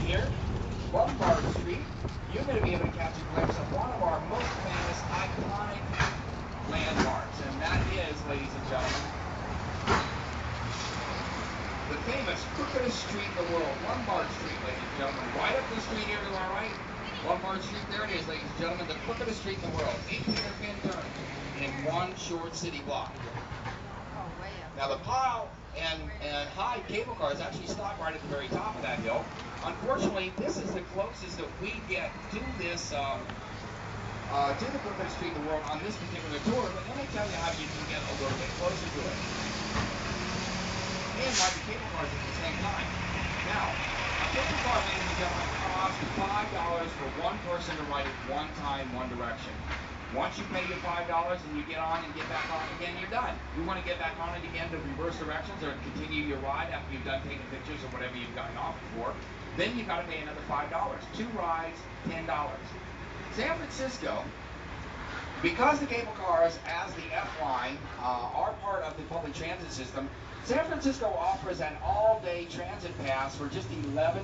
here, Lombard Street, you're going to be able to catch a glimpse of one of our most famous, iconic landmarks, and that is, ladies and gentlemen, the famous crookedest street in the world, Lombard Street, ladies and gentlemen. Right up the street here to our right, Lombard Street, there it is, ladies and gentlemen, the crookedest street in the world. 8 hairpin turns in one short city block. Now the pile and high cable cars actually stop right at the very top of that hill. Unfortunately, this is the closest that we get to this, to the crookedest street in the world on this particular tour, but let me tell you how you can get a little bit closer to it. And ride the cable cars at the same time. Now, a cable car, ladies and gentlemen, costs $5 for one person to ride it one time, one direction. Once you pay your $5 and you get on and get back on again, you're done. You want to get back on it again to reverse directions or continue your ride after you've done taking pictures or whatever you've gotten off for, then you've got to pay another $5. 2 rides, $10. San Francisco, because the cable cars, as the F line, are part of the public transit system, San Francisco offers an all-day transit pass for just $11,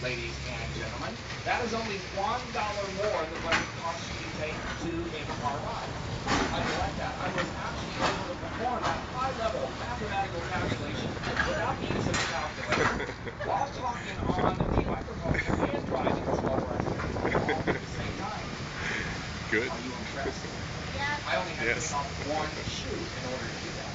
ladies and gentlemen. That is only $1 more than what it costs you to take 2 cable car rides. How do you like that? I was actually able to perform that high-level mathematical calculation without the use of a calculator, while talking on the microphone here and driving this motorized vehicle all at the same time. Good. Are you impressed? Yes. I only had to take off one shoe in order to do that.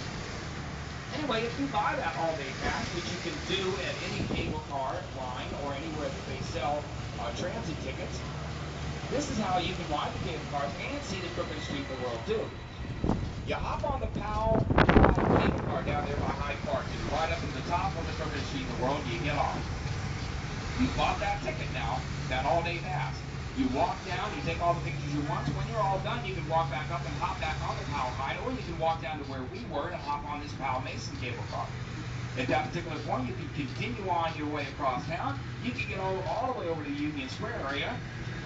Anyway, if you buy that all-day pass, which you can do at any cable car line or anywhere that they sell transit tickets, this is how you can ride the cable cars and see the crookedest street in the world too. You hop on the Powell cable car down there by Hyde Park. You ride up to the top of the crookedest street in the world, you get off. You bought that ticket now, that all-day pass. You walk down, you take all the pictures you want. When you're all done, you can walk back up and hop back on the Powell Hyde, or you can walk down to where we were and hop on this Powell Mason cable car. At that particular point, you can continue on your way across town. You can get all the way over to the Union Square area.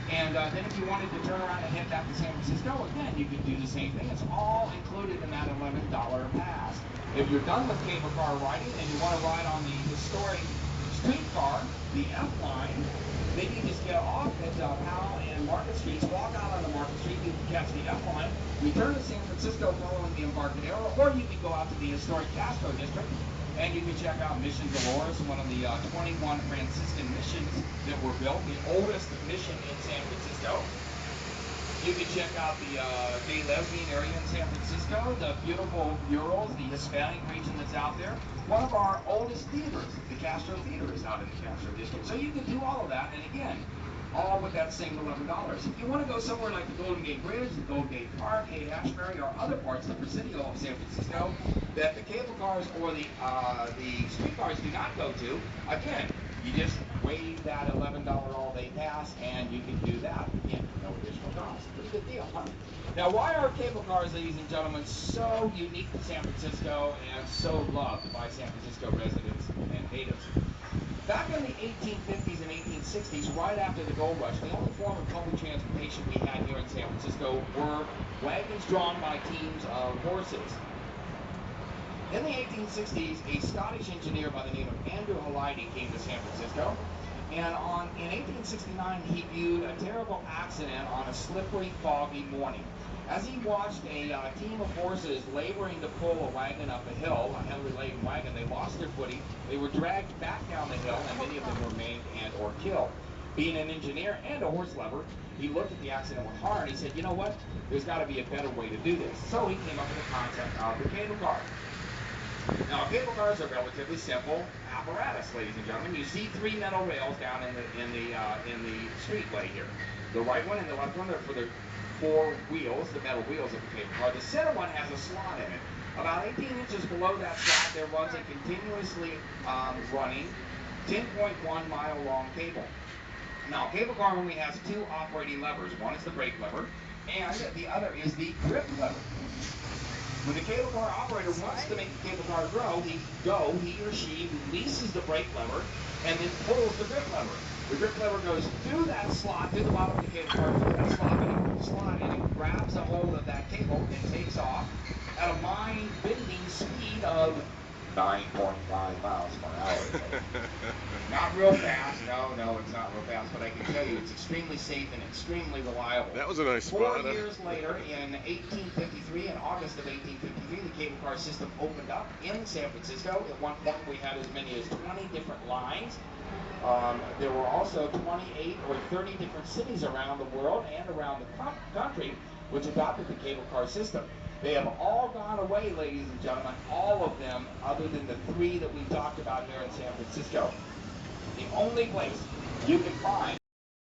And then if you wanted to turn around and head back to San Francisco, again, you could do the same thing. It's all included in that $11 pass. If you're done with cable car riding and you want to ride on the historic streetcar, the F line, then you just get off at Powell and Market Streets, walk out on the Market Street, you can catch the F line, return to San Francisco following the Embarcadero, or you can go out to the historic Castro District, and you can check out Mission Dolores, one of the 21 Franciscan missions that were built, the oldest mission in San Francisco. You can check out the gay lesbian area in San Francisco, the beautiful murals, the Hispanic region that's out there. One of our oldest theaters, the Castro Theater, is out in the Castro District. So you can do all of that, and again, all with that same $11. If you want to go somewhere like the Golden Gate Bridge, the Golden Gate Park, Haight-Ashbury, or other parts of the Presidio of San Francisco that the cable cars or the streetcars do not go to, again, you just waive that $11 all-day pass, and you can do that. Again, no additional cost. Pretty good deal, huh? Now, why are cable cars, ladies and gentlemen, so unique to San Francisco and so loved by San Francisco residents and natives? Back in the 1850s and 1860s, right after the gold rush, the only form of public transportation we had here in San Francisco were wagons drawn by teams of horses. In the 1860s, a Scottish engineer by the name of Andrew Halliday came to San Francisco, and in 1869, he viewed a terrible accident on a slippery, foggy morning. As he watched a team of horses laboring to pull a wagon up a hill, a heavily laden wagon, they lost their footing, they were dragged back down the hill, and many of them were maimed and or killed. Being an engineer and a horse lover, he looked at the accident with horror and he said, you know what, there's got to be a better way to do this. So he came up with the concept of the cable car. Now, cable cars are relatively simple apparatus, ladies and gentlemen. You see 3 metal rails down in the streetway here. The right one and the left one are for the 4 wheels, the metal wheels of the cable car. The center one has a slot in it. About 18 inches below that slot, there runs a continuously running 10.1-mile long cable. Now, a cable car only has 2 operating levers. One is the brake lever, and the other is the grip lever. When the cable car operator wants to make the cable car he or she releases the brake lever and then pulls the grip lever. The grip lever goes through that slot, through the bottom of the cable car, through that slot, and it grabs a hold of that cable and takes off at a mind-bending speed of 9.5 miles per hour. Not real fast. No, it's not real fast. But I can tell you, it's extremely safe and extremely reliable. That was a nice 4 spot. years later, in 1853, in August of 1853, the cable car system opened up in San Francisco. At one point, we had as many as 20 different lines. There were also 28 or 30 different cities around the world and around the country which adopted the cable car system. They have all gone away, ladies and gentlemen, all of them, other than the 3 that we talked about here in San Francisco. The only place you can find